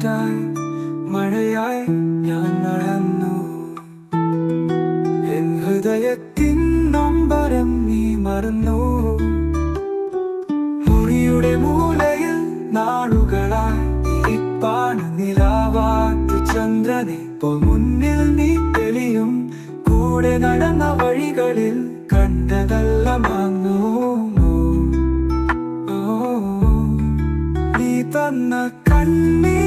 കാറ്റായി മഴയായി ഞാൻ നടന്നു. എൻ ഹൃദയത്തിൻ നൊമ്പരം നീ മറന്നു. മുറിയുടെ മൂലയിൽ നാളുകളായി ഇപ്പാണ് നിലാവാറ്റ് ചന്ദ്രനെ ഇപ്പോൾ മുന്നിൽ നീ തെളിയും. കൂടെ നടന്ന വഴികളിൽ കണ്ടതെല്ലാം മറന്നു. നീ തന്ന കണ്ണീർ